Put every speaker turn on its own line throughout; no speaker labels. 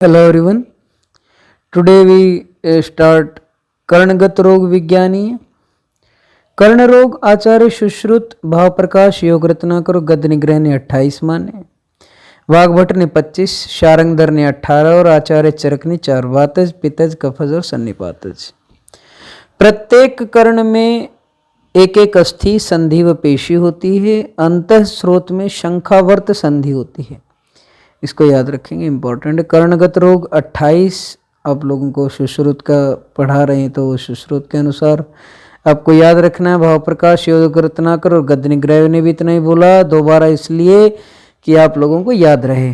Hello everyone. Today we start कर्णगत रोग विज्ञानी कर्ण रोग आचार्य सुश्रुत भाव प्रकाश योग रत्नाकर गद्य निग्रह ने 28 माने, वाघभट्ट ने 25, शारंगधर ने 18 और आचार्य चरक ने 4 वातज पितज कफज और सन्निपातज। प्रत्येक कर्ण में एक एक अस्थि संधि व पेशी होती है। अंतः स्रोत में शंखावर्त संधि होती है। इसको याद रखेंगे, इंपॉर्टेंट। कर्णगत रोग 28 आप लोगों को सुश्रुत का पढ़ा रहे हैं, तो सुश्रुत के अनुसार आपको याद रखना है। भाव प्रकाश योग रत्नाकर और गद्य निग्रह ने भी इतना ही बोला, दोबारा इसलिए कि आप लोगों को याद रहे।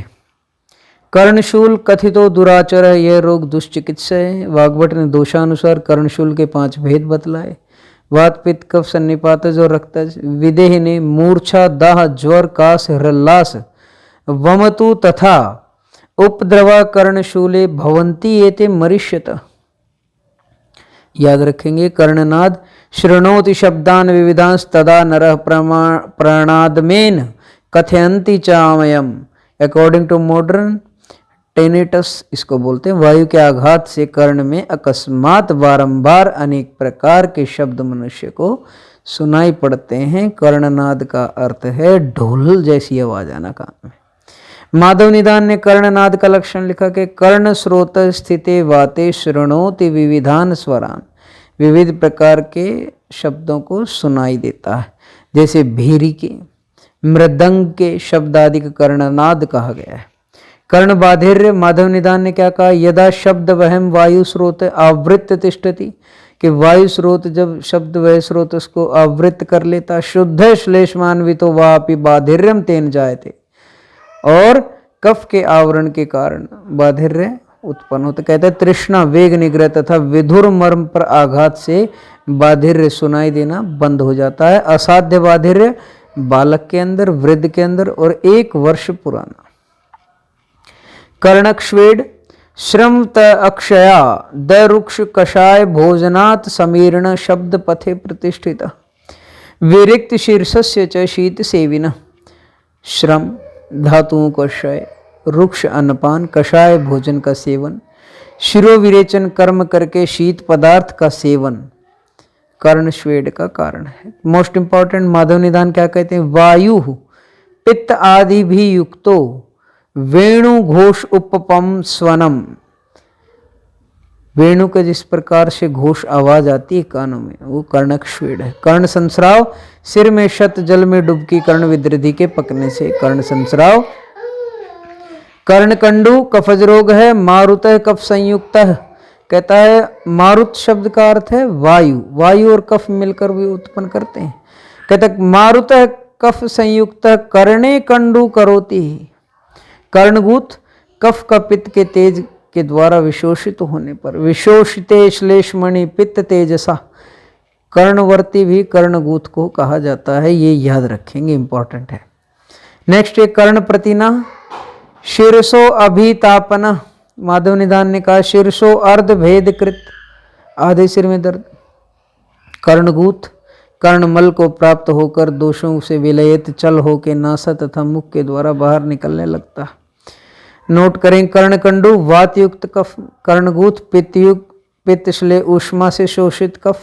कर्णशूल कथितो दुराचर है, यह रोग दुष्चिकित्सा है। वाग्भट ने दोषानुसार कर्णशूल के 5 भेद बतलाए, वात पित्त कफ सन्निपातज और रक्तज। विदेह ने मूर्छा दाह ज्वर कास हृल्लास वमतु तथा उपद्रवा कर्णशूले भवंती एते मरिष्यत। याद रखेंगे। कर्णनाद शृणोति शब्दान विविधांस तदा नरः प्राणादमेन कथयंती चामयम। अकॉर्डिंग टू मॉडर्न टेनेटस इसको बोलते हैं। वायु के आघात से कर्ण में अकस्मात बारंबार अनेक प्रकार के शब्द मनुष्य को सुनाई पड़ते हैं। कर्णनाद का अर्थ है ढोल जैसी आवाज आना कान में। माधव निदान ने कर्णनाद का लक्षण लिखा कि कर्ण स्रोत स्थिते वाते शृणोति विविधान स्वरान, विविध प्रकार के शब्दों को सुनाई देता है। जैसे भीरी के मृदंग के शब्द आदि का कर्णनाद कहा गया है। कर्ण बाधिर्य माधव निदान ने क्या कहा, यदा शब्द वहम वायु स्रोत आवृत्त तिष्ठति, कि वायु स्रोत जब शब्द वह स्रोत उसको आवृत्त कर लेता। शुद्ध श्लेषमान्वितो वापि बाधिर्यम तेन जायते, और कफ के आवरण के कारण बाधिर्य उत्पन्न होता। कहते हैं तृष्णा वेग निग्रह तथा विधुर मर्म पर आघात से बाधिर्य सुनाई देना बंद हो जाता है। असाध्य बाधिर्य बालक के अंदर, वृद्ध के अंदर और 1 वर्ष पुराना। कर्णकश्वेड श्रम त अक्षया दरुक्ष कषाय भोजनात् समीर्ण शब्द पथे प्रतिष्ठित विरिक्त शीर्षस्य च शीत सेविन। श्रम धातुओं का क्षय, रुक्ष अन्नपान, कषाय भोजन का सेवन, शिरोविरेचन कर्म करके शीत पदार्थ का सेवन कर्णश्वेड का कारण है। मोस्ट इंपॉर्टेंट माधव निदान क्या कहते हैं, वायु पित्त आदि भी युक्तो वेणु घोष उपपम स्वनम। वेणु के जिस प्रकार से घोष आवाज आती है कानों में, वो कर्णकश्वेड है। कर्ण संस्राव सिर में शत जल में डुबकी कर्ण विद्रधि के पकने से कर्ण संस्राव। कर्णकंडु कफज रोग है। मारुत कफ संयुक्त, कहता है मारुत शब्द का अर्थ है वायु, वायु और कफ मिलकर भी उत्पन्न करते हैं। कहता है मारुत कफ संयुक्त कर्णे कंडु करोति। कर्णगूत कफ का पित्त के तेज के द्वारा विशोषित होने पर, विशोषिते श्लेषमणि पित्त तेजसा, कर्णवर्ती भी कर्णगूत को कहा जाता है। ये याद रखेंगे, इंपॉर्टेंट है। नेक्स्ट है कर्ण प्रतिना शीर्षो अभितापन। माधव निदान ने कहा शीर्षो अर्ध भेद कृत, आधे सिर में दर्द। कर्णगूत कर्णमल को प्राप्त होकर दोषों से विलयित चल होकर नासा तथा मुख के द्वारा बाहर निकलने लगता। नोट करें कर्णकंडु वात युक्त कफ, कर्णगूत पित्त युक्त पित्त श्लेय ऊष्मा से शोषित कफ,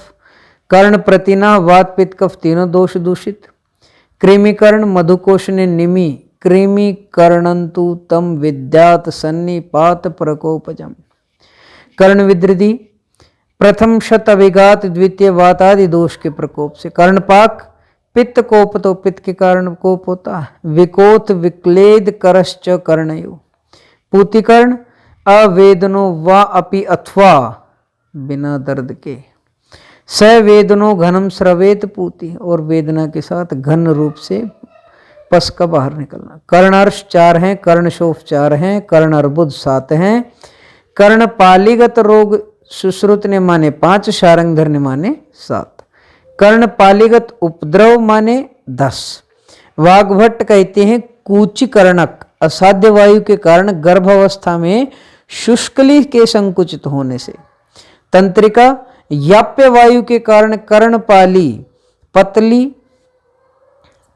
कर्ण प्रतिना वात पित्त कफ तीनों दोष दूषित। कृमिकर्ण मधुकोश ने निमि कृमि कर्णंतु तम विद्यात सन्निपात प्रकोपजम। कर्ण विद्रधि प्रथम शत अभिघात द्वितीय वातादि दोष के प्रकोप से। कर्णपाक पित्त कोप, तो पित्त के कारण कोप होता है। विकोत विक्लेद करश्च कर्णयो। पूतिकर्ण अवेदनो वा अपि अथवा, बिना दर्द के। सवेदनो घनम स्रवेत पूति, और वेदना के साथ घन रूप से पस का बाहर निकलना। कर्णर्ष 4 हैं, कर्णशोफ 4 हैं, कर्ण अर्बुद 7 हैं। कर्णपालीगत रोग सुश्रुत ने माने 5, शारंगधर ने माने 7। कर्णपालीगत उपद्रव माने 10। वाग्भट्ट कहते हैं कूचिकर्णक असाध्य वायु के कारण गर्भावस्था में शुष्कली के संकुचित होने से। तंत्रिका याप्य वायु के कारण कर्णपाली पतली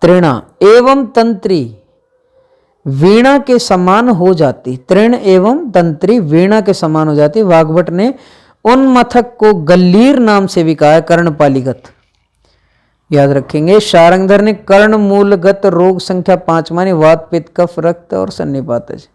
तृणा एवं तंत्री वीणा के समान हो जाती, तृण एवं तंत्री वीणा के समान हो जाती। वाग्भट ने उन्मथक को गल्लीर नाम से भी कहा है, कर्णपालीगत, याद रखेंगे। शारंगधर ने कर्ण मूलगत रोग संख्या 5 मानी, वात पित्त कफ रक्त और सन्निपातज।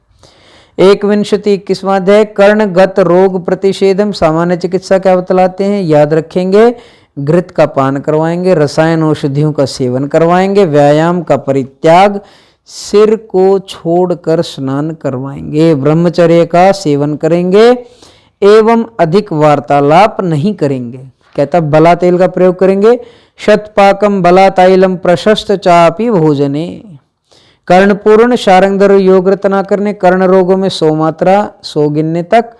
21वां अध्याय कर्णगत रोग प्रतिषेधम, सामान्य चिकित्सा क्या बतलाते हैं, याद रखेंगे। घृत का पान करवाएंगे, रसायन औषधियों का सेवन करवाएंगे, व्यायाम का परित्याग, सिर को छोड़कर स्नान करवाएंगे, ब्रह्मचर्य का सेवन करेंगे एवं अधिक वार्तालाप नहीं करेंगे। कहता बला तेल का प्रयोग करेंगे। शतपाकम बला तैलम प्रशस्त चापी भोजने। कर्णपूर्ण शारंगधर योग रत्ना करने, कर्ण रोगों में 100 मात्रा 100 गिनने तक,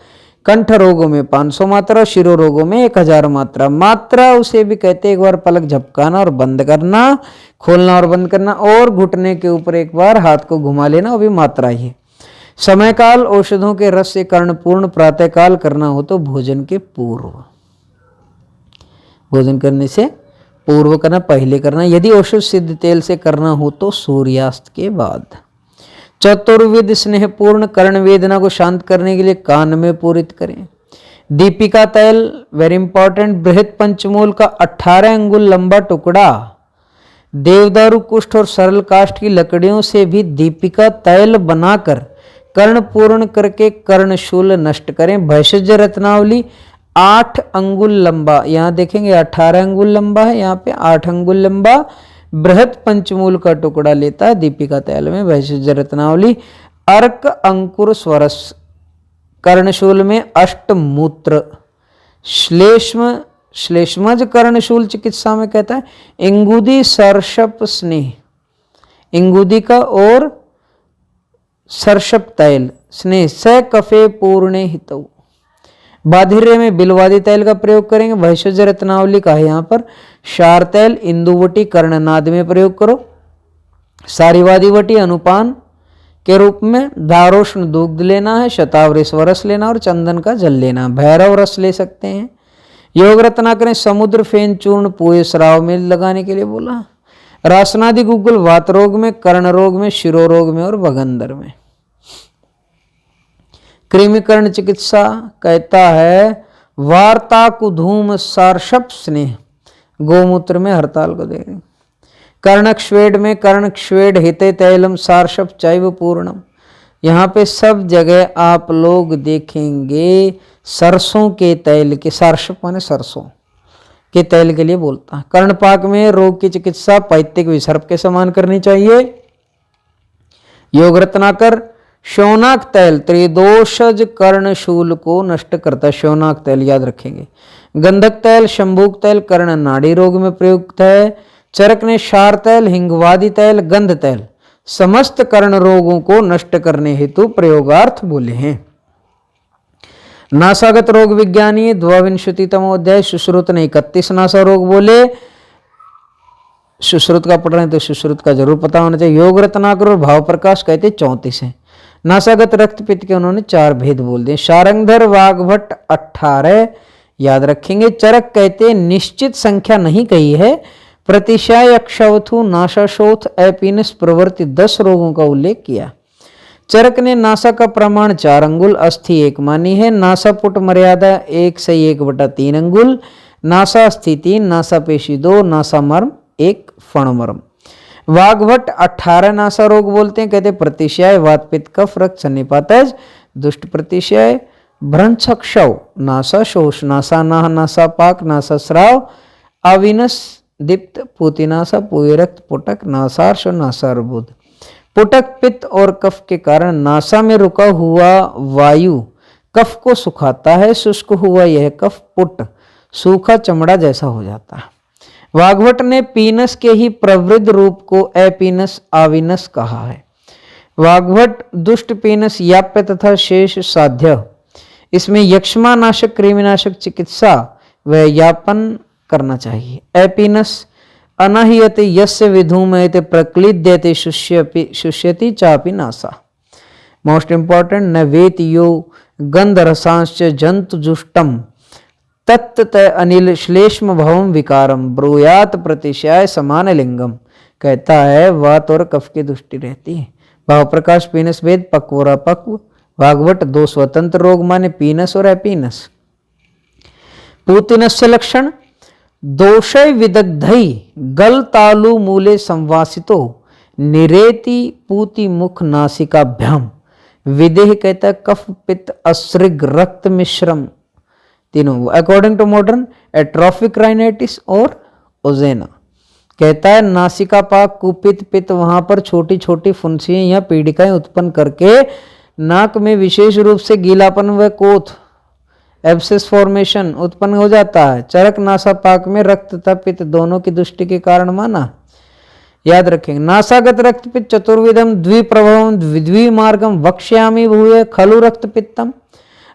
कंठ रोगों में 500 मात्रा, शिरो रोगों में 1000 मात्रा। मात्रा उसे भी कहते एक बार पलक झपकाना और बंद करना, खोलना और बंद करना, और घुटने के ऊपर एक बार हाथ को घुमा लेना, वो भी मात्रा ही। समय काल औषधों के रस से कर्णपूर्ण प्रातः काल करना हो तो भोजन के पूर्व, भोजन करने से पूर्व करना, पहले करना। यदि औषध सिद्ध तेल से करना हो तो सूर्यास्त के बाद। चतुर्विध स्नेहपूर्ण कर्ण वेदना को शांत करने के लिए कान में पूरित करें। दीपिका तैल वेरी इंपॉर्टेंट, बृहद पंचमूल का 18 अंगुल लंबा टुकड़ा, देवदारू कुष्ठ और सरल काष्ठ की लकड़ियों से भी दीपिका तैल बनाकर कर्ण पूर्ण करके कर्णशूल नष्ट करें। भैषज रत्नावली 8 अंगुल लंबा, यहाँ देखेंगे 18 अंगुल लंबा है, यहाँ पे 8 अंगुल लंबा बृहद पंचमूल का टुकड़ा लेता है दीपिका तैल में। भैषज रत्नावली अर्क अंकुर स्वरस, कर्णशूल में अष्टमूत्र, श्लेष्मज कर्णशूल चिकित्सा में कहता है इंगुदी सर्षप स्नेह, इंगुदी का और सर्षप तैल स्नेह स कफे पूर्णे हितौ। बाधिर्य में बिलवादी तैल का प्रयोग करेंगे। भैषज रत्नावली का है यहाँ पर शार तैल, इंदुवटी कर्णनाद में प्रयोग करो। सारीवादी वटी अनुपान के रूप में दारोष्ण दुग्ध लेना है, शतावरी स्वरस लेना और चंदन का जल लेना। भैरव रस ले सकते हैं। योग रत्ना करें समुद्र फेन चूर्ण पूए श्राव में लगाने के लिए बोला। रासनादि गुग्गुल वात रोग में, कर्ण रोग में, शिरो रोग में और भगंदर में। कृमिकर्ण चिकित्सा कहता है वार्ता कुधूम सार्षप स्नेह, गोमूत्र में हड़ताल को दे। कर्णक्षवेड में कर्णक्षवेड हिते तैलम सार्षप चैव पूर्णम, यहाँ पे सब जगह आप लोग देखेंगे सरसों के तैल के, सार्षप माने सरसों के तैल के लिए बोलता है। कर्णपाक में रोग की चिकित्सा पैतृक विसर्प के समान करनी चाहिए। योग रत्नाकर शौनाक तैल त्रिदोषज कर्णशूल को नष्ट करता है, शौनाक तैल याद रखेंगे। गंधक तैल शंभुक तैल कर्ण नाड़ी रोग में प्रयुक्त है। चरक ने शार तैल, हिंगवादी तैल, गंध तैल समस्त कर्ण रोगों को नष्ट करने हेतु प्रयोगार्थ बोले हैं। नासागत रोग विज्ञानी 22वां अध्याय सुश्रुत ने 31 नासा रोग बोले। सुश्रुत का पढ़ रहे हैं तो सुश्रुत का जरूर पता होना चाहिए। योग रत्नाकर और भाव प्रकाश कहते 34 हैं। नासागत रक्त पित्त के उन्होंने 4 भेद बोल दिए। शारंगधर वाग्भट 18 याद रखेंगे। चरक कहते निश्चित संख्या नहीं कही है। प्रतिशय अक्षवथु नासाशोथ एपीनस प्रवृत्ति 10 रोगों का उल्लेख किया। चरक ने नासा का प्रमाण 4 अंगुल, अस्थि 1 मानी है। नासा पुट मर्यादा 1 से 1/3 अंगुल, नासा स्थिति, नासा पेशी 2, नासा मर्म 1 फणमर्म। वाग्भट 18 नासा रोग बोलते हैं। कहते प्रतिशय वात पित्त कफ रक्त सन्निपातज, दुष्ट प्रतिशय, भ्रंशक्षव, नासा शोष, नासा नाह, नासा पाक, नासा श्राव, अविनस दीप्त, पूतिनासा, पुए रक्त, पुटक, नासार्श और नासार्बुद। पुटक पित्त और कफ के कारण नासा में रुका हुआ वायु कफ को सुखाता है। शुष्क हुआ यह कफ पुट सूखा चमड़ा जैसा हो जाता है। वाग्भट ने पीनस के ही प्रवृद्ध रूप को एपीनस आविनस कहा है। वाग्भट दुष्ट पीनस याप्य तथा शेष साध्य, इसमें यक्ष्मानाशक कृमिनाशक चिकित्सा व यापन करना चाहिए। एपीनस अनाह्यते यस्य विधूमयते प्रक्लिद्यते शुष्यति चापि नासा। मोस्ट इंपॉर्टेंट न वेति यो गंध रसांश्च जंतु जुष्टम तत्त अनिल श्लेष्म भवम विकारम ब्रूयात प्रतिशय समान लिंगम। कहता है वात और कफ की दृष्टि रहती है। भाव प्रकाश पीनस भेद पक्व और अपक्व। भागवत 2 स्वतंत्र रोग माने पीनस और अपीनस। पूतिनस्य लक्षण दोषय विदग्धई गल तालु मूले संवासितो निरेति पूति मुख नासिकाभ्याम। विदेह कहता है कफ पित्त असृग रक्त मिश्रम, तीनों according to modern atrophic rhinitis और ओजेना। कहता है नासिका पाक कुपित पित्त, वहां पर छोटी छोटी फुंसियां या पीड़िकाएं उत्पन्न करके नाक में विशेष रूप से गीलापन व कोथ एब्सेस फॉर्मेशन उत्पन्न हो जाता है। चरक नासापाक में रक्त तथा पित्त दोनों की दुष्टि के कारण माना। याद रखेंगे नासागत रक्त पित्त चतुर्विधम द्विप्रभवम द्विमार्गम वक्ष्यामि भूय खलु रक्त पित्तम।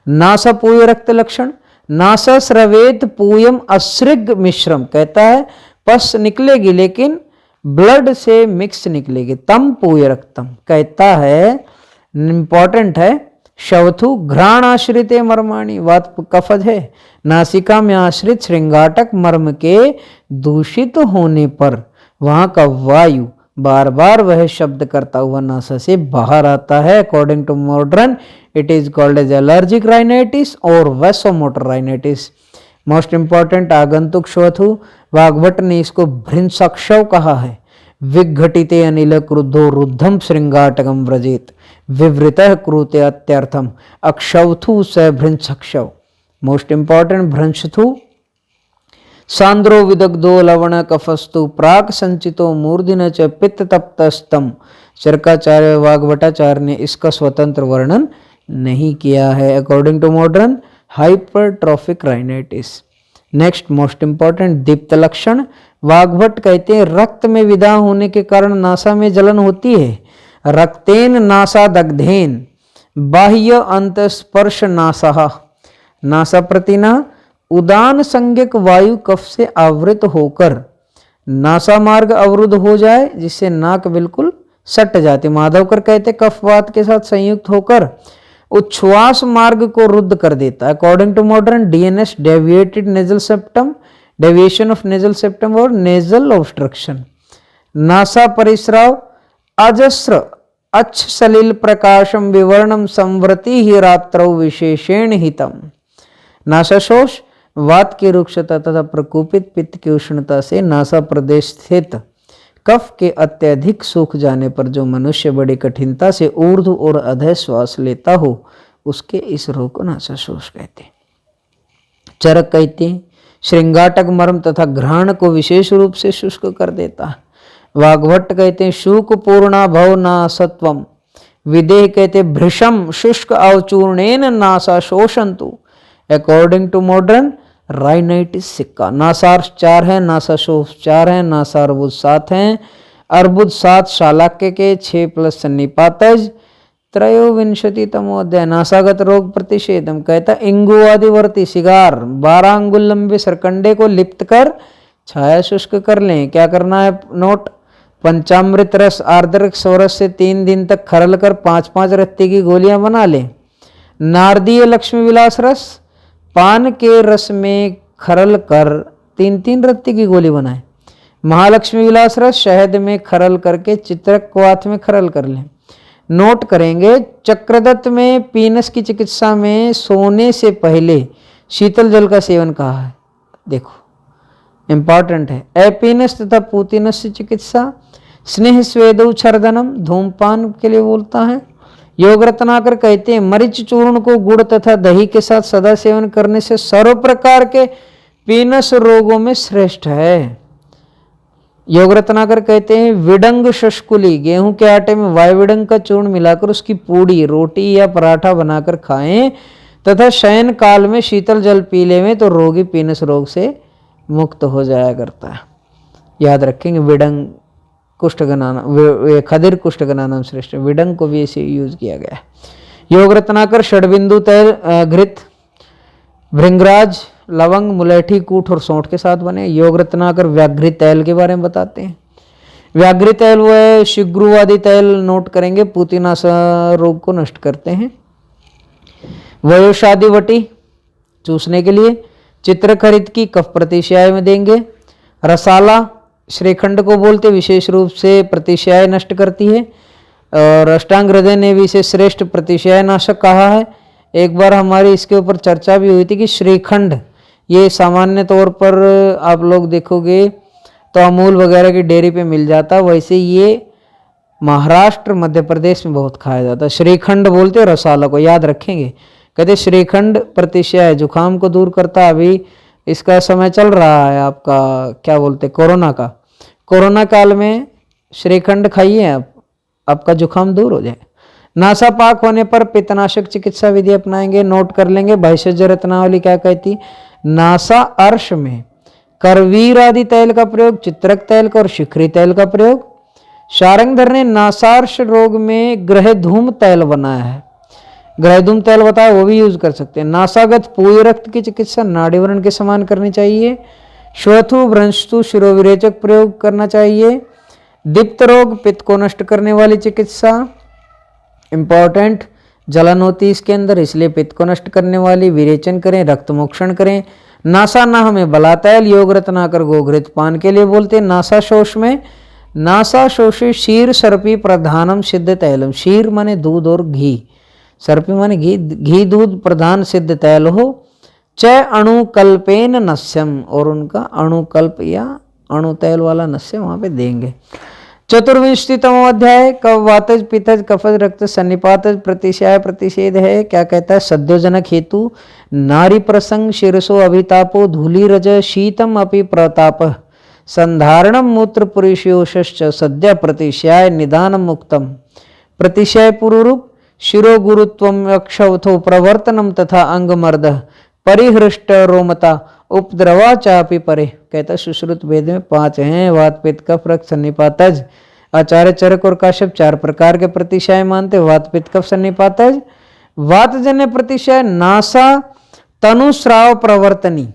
नासापूय रक्त लक्षण नासा स्रवेत पूयम असृग मिश्रम। कहता है पस निकलेगी लेकिन ब्लड से मिक्स निकलेगी, तम पूय रक्तम। कहता है इंपॉर्टेंट है शवथु घ्राण आश्रित मर्माणी, वात कफज है। नासिका में आश्रित श्रृंगाटक मर्म के दूषित होने पर वहां का वायु बार बार वह शब्द करता हुआ नासा से बाहर आता है। According to modern it is called as allergic rhinitis और वैसोमोटर राइनाइटिस। मोस्ट इंपॉर्टेंट आगंतुक शवथु, वाग्भट ने इसको भृंसक्षव कहा है। विघटिते अनिल क्रुद्धो रुद्धम श्रृंगाटकम व्रजेत विवृतः क्रूते अत्यर्थम अक्षवथु स भृंसक्षव। मोस्ट इंपॉर्टेंट भ्रंशथु सांद्रो विदग्धो लवण कफस्तु प्राक संचितो मूर्धिन च पित्त तप्तस्तम। चरकाचार्य वाग्भटाचार्य ने इसका स्वतंत्र वर्णन नहीं किया है। According to modern hypertrophic rhinitis. Next most important दीप्त लक्षण, वाग्भट कहते हैं रक्त में विदा होने के कारण नासा में जलन होती है। रक्तेन नासा दग्धेन बाह्य अंत स्पर्श नासा, नासा प्रतिना उदान संज्ञक वायु कफ से आवृत होकर नासा मार्ग अवरुद्ध हो जाए जिससे नाक बिल्कुल सट जाती। माधवकर कहते कफवात के साथ संयुक्त होकर उच्छ्वास मार्ग को रुद्ध कर देता है। According to modern DNS deviated nasal septum, deviation of nasal septum और नेजल ऑब्स्ट्रक्शन। नासा परिस्राव अजस्र अच्छ सलिल प्रकाशम विवर्णम संवृति ही रात्रौ विशेषेण हितम। नासाशोष वात की रुक्षता तथा प्रकोपित पित्त की उष्णता से नासा प्रदेश स्थित कफ के अत्यधिक सूख जाने पर जो मनुष्य बड़ी कठिनता से ऊर्ध्व और अधः श्वास लेता हो उसके इस रोग को नासाशोष कहते हैं। चरक कहते हैं श्रृंगाटक मर्म तथा घ्राण को विशेष रूप से शुष्क कर देता है। वाग्भट्ट कहते हैं शूक पूर्णा भव नासत्वम। विदेह कहते भृशम शुष्क अवचूर्णेन नासा शोषंतु। अकॉर्डिंग टू मॉडर्न राइनाइटिस सिक्का नासार्श 4 है, नासाशोष 4 है, नासार्बुद 7 हैं, अर्बुद 7 शालाक्य के 6 प्लस सन्निपातज। त्रयोविंशति तमोध्याय नासागत रोग प्रतिषेधम। कहता इंगुवादिवर्ती सिगार 12 अंगुल लंबे सरकंडे को लिप्त कर छाया शुष्क कर लें। क्या करना है नोट, पंचामृत रस आर्द्रक सोरस से 3 दिन तक खरल कर 5-5 रत्ती की गोलियां बना लें। नारदीय लक्ष्मी विलास रस पान के रस में खरल कर 3-3 रत्ती की गोली बनाए। महालक्ष्मी विलास रस शहद में खरल करके चित्रक क्वाथ में खरल कर लें। नोट करेंगे चक्रदत्त में पीनस की चिकित्सा में सोने से पहले शीतल जल का सेवन कहा है। देखो इंपॉर्टेंट है। अपीनस तथा पूतिनस की चिकित्सा स्नेह स्वेदौ छर्दनम धूमपान के लिए बोलता है। योग रत्नाकर कहते हैं मरीच चूर्ण को गुड़ तथा दही के साथ सदा सेवन करने से सर्व प्रकार के पीनस रोगों में श्रेष्ठ है। योग रत्नाकर कहते हैं विडंग शशकुली गेहूं के आटे में वायुविडंग का चूर्ण मिलाकर उसकी पूड़ी रोटी या पराठा बनाकर खाएं तथा शयन काल में शीतल जल पी लें तो रोगी पीनस रोग से मुक्त हो जाया करता है। याद रखेंगे विडंग कुष्ठगनाना खदिर कुष्ठगनाना श्रेष्ठ, विडंग को भी ऐसे यूज किया गया है। योग रत्नाकर षडबिंदु तैल घृत भृंगराज लवंग मुलेठी कूट और सौंठ के साथ बने। योग रत्नाकर व्याघ्रित तैल के बारे में बताते हैं। व्याघ्रित तैल वो है शिग्रुवादी तैल नोट करेंगे पूतिनासा रोग को नष्ट करते हैं। वयोशादी वटी चूसने के लिए। चित्रखरित की कफ प्रतिशय में देंगे। रसाला श्रीखंड को बोलते विशेष रूप से प्रतिशय नष्ट करती है। और अष्टांग हृदय ने भी इसे श्रेष्ठ प्रतिशय नाशक कहा है। एक बार हमारी इसके ऊपर चर्चा भी हुई थी कि श्रीखंड ये सामान्य तौर पर आप लोग देखोगे तो अमूल वगैरह की डेयरी पे मिल जाता, वैसे ये महाराष्ट्र मध्य प्रदेश में बहुत खाया जाता है। श्रीखंड बोलते हैं रसाला को, याद रखेंगे। कहते श्रीखंड प्रतिशय जुखाम को दूर करता है। अभी इसका समय चल रहा है आपका क्या बोलते कोरोना का, कोरोना काल में श्रीखंड खाइए आप, आपका जुखाम दूर हो जाए। नासापाक होने पर पित्तनाशक चिकित्सा विधि अपनाएंगे, नोट कर लेंगे। भैषज रत्नावली क्या कहती, नासा अर्श में करवीर आदि तैल का प्रयोग, चित्रक तैल का और शिखरी तैल का प्रयोग। शारंगधर ने नासार्श रोग में ग्रह धूम तैल बनाया है, ग्रह धूम तैल बताया, वो भी यूज कर सकते हैं। नासागत पूय रक्त की चिकित्सा नाड़ीवरण के समान करनी चाहिए। श्वथु भ्रंशतु शिरोविरेचक प्रयोग करना चाहिए। दीप्त रोग पित्त को नष्ट करने वाली चिकित्सा इंपॉर्टेंट, जलन होती है इसके अंदर, इसलिए पित्त को नष्ट करने वाली विरेचन करें, रक्त मोक्षण करें। नासा नाह में बलातैल, योग रत्नाकर गोघृत पान के लिए बोलते हैं। नासा शोष में, नासा शोषे क्षीर सर्पी प्रधानम सिद्ध तैलम, क्षीर माने दूध और घी, सर्पी माने घी, घी दूध प्रधान सिद्ध तैल हो। च अणुकल्पेन नस्यम, और उनका अणुकल्प या अणु तैल वाला नस्य वहां पे देंगे। 24वां अध्याय कवातज पित्तज कफज रक्त सन्निपातज प्रतिशय प्रतिषेध है। क्या कहता है, सद्योजनक हेतु नारी प्रसंग शिरसो अभितापो धूली रज शीतम अपि प्रताप संधारणम मूत्र पुरुषोश्च सद्य प्रतिशय निदानम मुक्तम। प्रतिशय पूर्वरूप शिरो गुरुत्वम अक्षवथो प्रवर्तनम तथा अंगमर्द परिहृष्ट रोमता उपद्रवा चापी परे। कहता सुश्रुत वेद में 5 हैं, वात पित्त कफ रक्त सन्निपातज। आचार्य चरक और काश्यप 4 प्रकार के प्रतिशय मानते, वात पित्त कफ सन्निपातज। वातजन्य प्रतिशय नासा तनुस्राव प्रवर्तनी,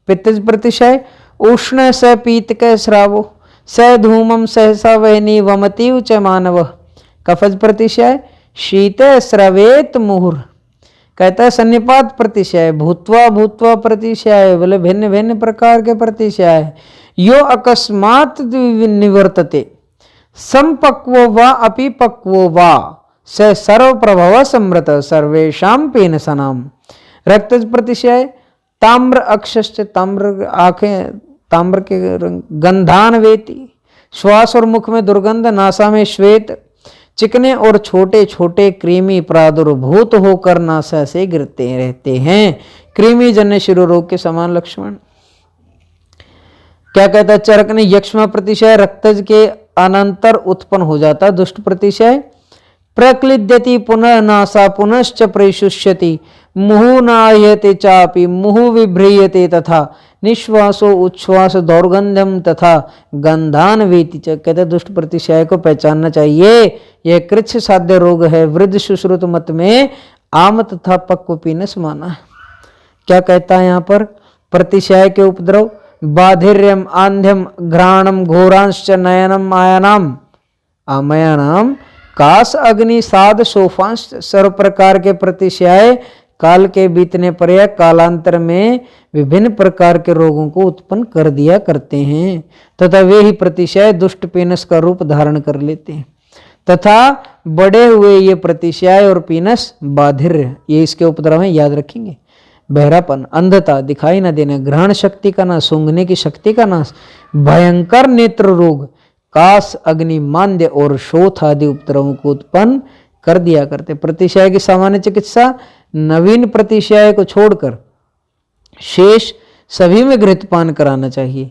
पित्तज प्रतिशय उष्ण स पीत क श्रावो स धूमम सहसा वहनी वमतीव च मानव। कफज प्रतिशय शीत स्रवेत मुहुर। कहता है सन्निपात प्रतिशय भूत्वा भूत्वा प्रतिशय, बोले भिन्न भिन्न प्रकार के प्रतिशय। यो अकस्मात निवर्तते संपक्वो वा अपि पक्वो वा स सर्व प्रभव समृत सर्वेशाम पेनसनाम। रक्तज प्रतिशय ताम्र अक्षश्च, ताम्र आंखें ताम्र के गंधान वेती, श्वास और मुख में दुर्गंध, नासा में श्वेत, चिकने और छोटे छोटे कृमि प्रादुर्भूत होकर नासा से गिरते रहते हैं, कृमि जन्य शिरो रोग के समान लक्षण। क्या कहता है चरक ने, यक्ष्मा प्रतिशय रक्तज के अनंतर उत्पन्न हो जाता दुष्ट प्रतिशय। प्रक्लिद्यति पुनः नासा पुनश्च प्रशुष्यति मुहु नायते चापि मुहु विभ्रियते तथा निश्वासो उच्छ्वास दौर्गंधम तथा गंधान वेति च। कहते दुष्ट प्रतिशय को पहचानना चाहिए, यह कृच्छ साध्य रोग है। वृद्ध सुश्रुत मत में आम तथा पक्व पीनस माना। क्या कहता है यहाँ पर, प्रतिशय के उपद्रव बाधिर्यम आंध्यम घ्राणम घोरांश्च नयनम आयानाम आमयानाम कास अग्नि साध सोफांश। सर्व प्रकार के प्रतिशय काल के बीतने पर या कालांतर में विभिन्न प्रकार के रोगों को उत्पन्न कर दिया करते हैं, तथा वे ही प्रतिशय दुष्ट पीनस का रूप धारण कर लेते हैं। तथा बड़े हुए ये प्रतिशय और पीनस बाधिर्य, ये इसके उपद्रव हैं, याद रखेंगे। बहरापन, अंधता, दिखाई न देना, ग्रहण शक्ति का नाश, सूंघने की शक्ति का नाश, भयंकर नेत्र रोग, कास अग्नि मांद्य और शोथ आदि उपद्रवों को उत्पन्न कर दिया करते। प्रतिशय की सामान्य चिकित्सा नवीन प्रतिशय को छोड़कर शेष सभी में घृतपान कराना चाहिए।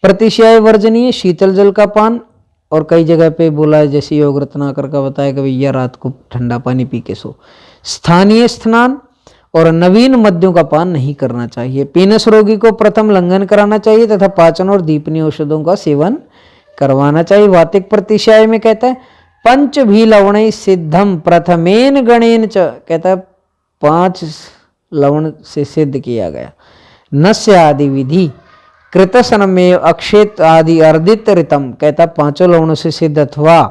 प्रतिशय वर्जनीय शीतल जल का पान, और कई जगह पे बोला है जैसे योग रत्नाकर का बताया कि भैया रात को ठंडा पानी पी के सो। स्थानीय स्नान और नवीन मद्यों का पान नहीं करना चाहिए। पीनस रोगी को प्रथम लंघन कराना चाहिए तथा पाचन और दीपनीय औषधों का सेवन करवाना चाहिए। वातिक प्रतिशय में कहता है पंच भी लवण सिद्धम प्रथमेन गणेन च। कहता है 5 लवण से सिद्ध किया गया। नस्य आदि विधि कृतसन में अक्षेत आदि अर्दित ऋतम। कहता 5 लवणों से सिद्ध अथवा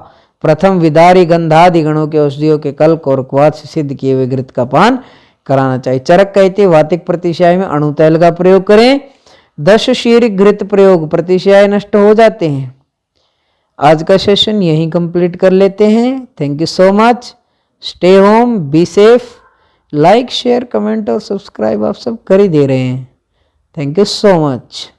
प्रथम विदारी गंधादि गणों के औषधियों के कल्क और क्वाथ से सिद्ध किए हुए घृत का पान कराना चाहिए। चरक कहते वातिक प्रतिशय में अणु तैल का प्रयोग करें। 10 शीर्ष घृत प्रयोग प्रतिशय नष्ट हो जाते हैं। आज का सेशन यहीं कंप्लीट कर लेते हैं। Thank you so much. Stay home, be safe. Like, share, comment और सब्सक्राइब आप सब कर ही दे रहे हैं। Thank you so much.